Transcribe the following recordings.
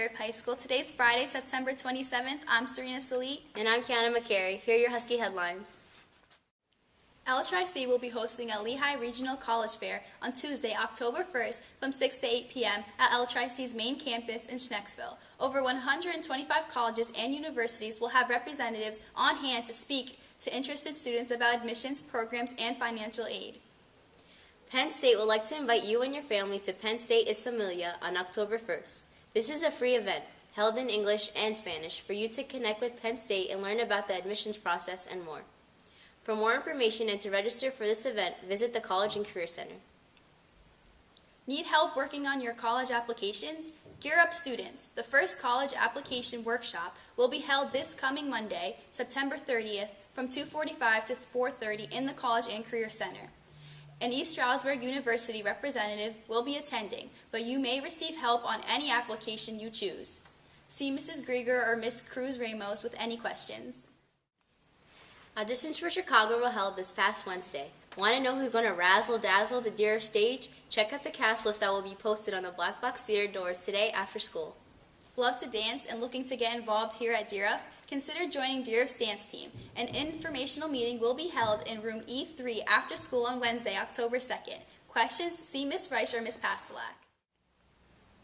Deer High School. Today's Friday, September 27th. I'm Serena Salit. And I'm Kiana McCary. Here are your Husky headlines. LTRC will be hosting a Lehigh Regional College Fair on Tuesday, October 1st from 6 to 8 p.m. at LTRC's main campus in Schnecksville. Over 125 colleges and universities will have representatives on hand to speak to interested students about admissions, programs, and financial aid. Penn State would like to invite you and your family to Penn State is Familia on October 1st. This is a free event, held in English and Spanish, for you to connect with Penn State and learn about the admissions process and more. For more information and to register for this event, visit the College and Career Center. Need help working on your college applications? Gear up, students! The first college application workshop will be held this coming Monday, September 30th, from 2:45 to 4:30 in the College and Career Center. An East Stroudsburg University representative will be attending, but you may receive help on any application you choose. See Mrs. Grieger or Miss Cruz Ramos with any questions. Auditions for Chicago were held this past Wednesday. Want to know who's going to razzle-dazzle the Deer stage? Check out the cast list that will be posted on the Black Box Theater doors today after school. Love to dance and looking to get involved here at DeerUff? Consider joining DeerUff's dance team. An informational meeting will be held in room E3 after school on Wednesday, October 2nd. Questions? See Miss Reich or Miss Pastelak.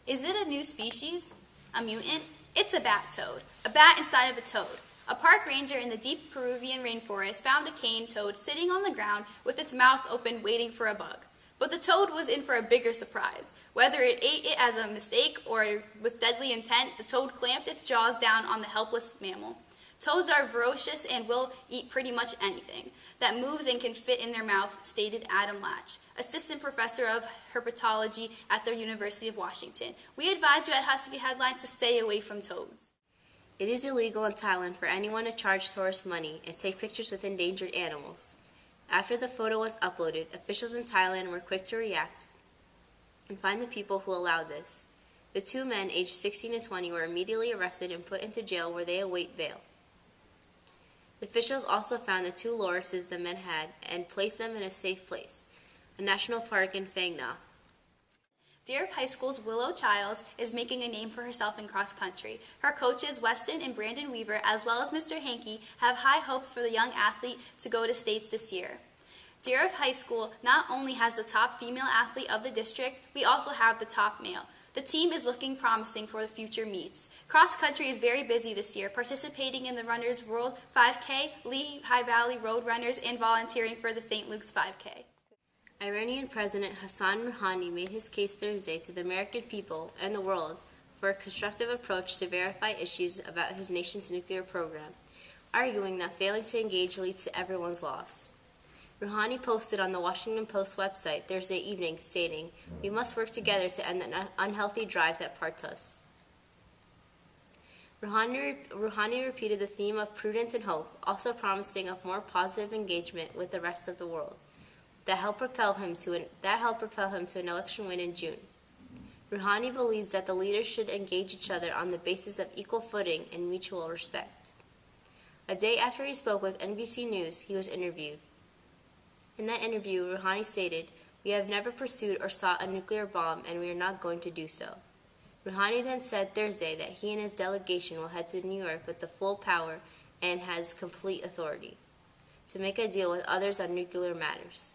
Is it a new species? A mutant? It's a bat toad. A bat inside of a toad. A park ranger in the deep Peruvian rainforest found a cane toad sitting on the ground with its mouth open waiting for a bug. But the toad was in for a bigger surprise. Whether it ate it as a mistake or with deadly intent, the toad clamped its jaws down on the helpless mammal. Toads are ferocious and will eat pretty much anything that moves and can fit in their mouth, stated Adam Latch, assistant professor of herpetology at the University of Washington. We advise you at Husky Headlines to stay away from toads. It is illegal in Thailand for anyone to charge tourists money and take pictures with endangered animals. After the photo was uploaded, officials in Thailand were quick to react and find the people who allowed this. The two men, aged 16 and 20, were immediately arrested and put into jail where they await bail. The officials also found the two lorises the men had and placed them in a safe place, a national park in Phang Nga. Deer High School's Willow Childs is making a name for herself in cross country. Her coaches, Weston and Brandon Weaver, as well as Mr. Hankey, have high hopes for the young athlete to go to states this year. Deer High School not only has the top female athlete of the district, we also have the top male. The team is looking promising for the future meets. Cross country is very busy this year, participating in the Runners World 5K, Lehigh Valley Road Runners, and volunteering for the St. Luke's 5K. Iranian President Hassan Rouhani made his case Thursday to the American people and the world for a constructive approach to verify issues about his nation's nuclear program, arguing that failing to engage leads to everyone's loss. Rouhani posted on the Washington Post website Thursday evening, stating, "We must work together to end the unhealthy drive that parts us." Rouhani repeated the theme of prudence and hope, also promising of more positive engagement with the rest of the world. That helped propel him to an election win in June. Rouhani believes that the leaders should engage each other on the basis of equal footing and mutual respect. A day after he spoke with NBC News, he was interviewed. In that interview, Rouhani stated, "We have never pursued or sought a nuclear bomb, and we are not going to do so." Rouhani then said Thursday that he and his delegation will head to New York with the full power and has complete authority to make a deal with others on nuclear matters.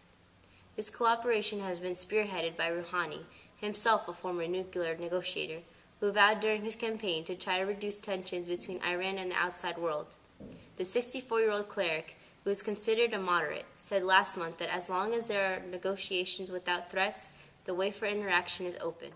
This cooperation has been spearheaded by Rouhani, himself a former nuclear negotiator, who vowed during his campaign to try to reduce tensions between Iran and the outside world. The 64-year-old cleric, who is considered a moderate, said last month that as long as there are negotiations without threats, the way for interaction is open.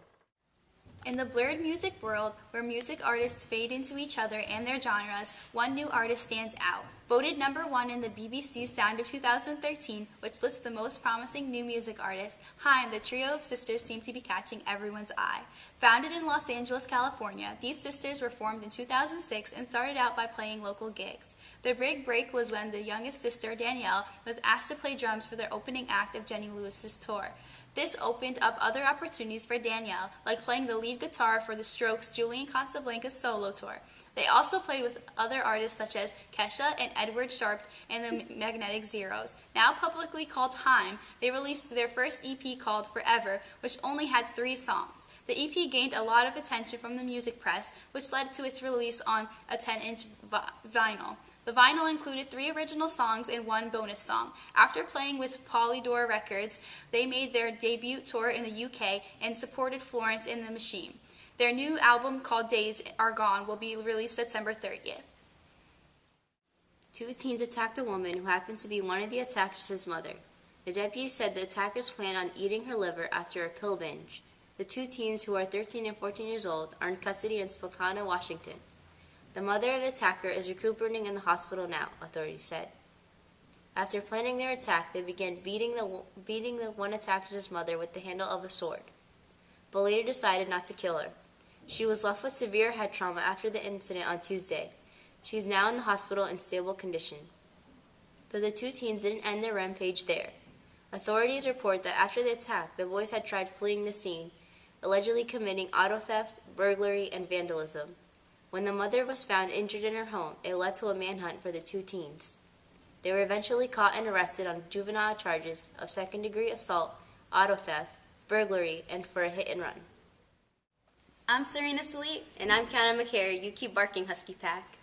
In the blurred music world, where music artists fade into each other and their genres, one new artist stands out. Voted #1 in the BBC's Sound of 2013, which lists the most promising new music artists, Haim, the trio of sisters, seem to be catching everyone's eye. Founded in Los Angeles, California, these sisters were formed in 2006 and started out by playing local gigs. Their big break was when the youngest sister, Danielle, was asked to play drums for their opening act of Jenny Lewis's tour. This opened up other opportunities for Danielle, like playing the lead guitar for the Strokes' Julian Casablancas solo tour. They also played with other artists such as Kesha and Edward Sharp and the Magnetic Zeros. Now publicly called Time, they released their first EP called Forever, which only had 3 songs. The EP gained a lot of attention from the music press, which led to its release on a 10-inch vinyl. The vinyl included 3 original songs and 1 bonus song. After playing with Polydor Records, they made their debut tour in the UK and supported Florence and the Machine. Their new album called Days Are Gone will be released September 30th. 2 teens attacked a woman who happened to be one of the attackers' mother. The deputies said the attackers planned on eating her liver after a pill binge. The 2 teens, who are 13 and 14 years old, are in custody in Spokane, Washington. The mother of the attacker is recuperating in the hospital now, authorities said. After planning their attack, they began beating the one attacker's mother with the handle of a sword, but later decided not to kill her. She was left with severe head trauma after the incident on Tuesday. She is now in the hospital in stable condition. Though the 2 teens didn't end their rampage there. Authorities report that after the attack, the boys had tried fleeing the scene, allegedly committing auto theft, burglary, and vandalism. When the mother was found injured in her home, it led to a manhunt for the 2 teens. They were eventually caught and arrested on juvenile charges of second-degree assault, auto theft, burglary, and for a hit and run. I'm Serena Sleep. And I'm Kiana McCary. You keep barking, Husky Pack.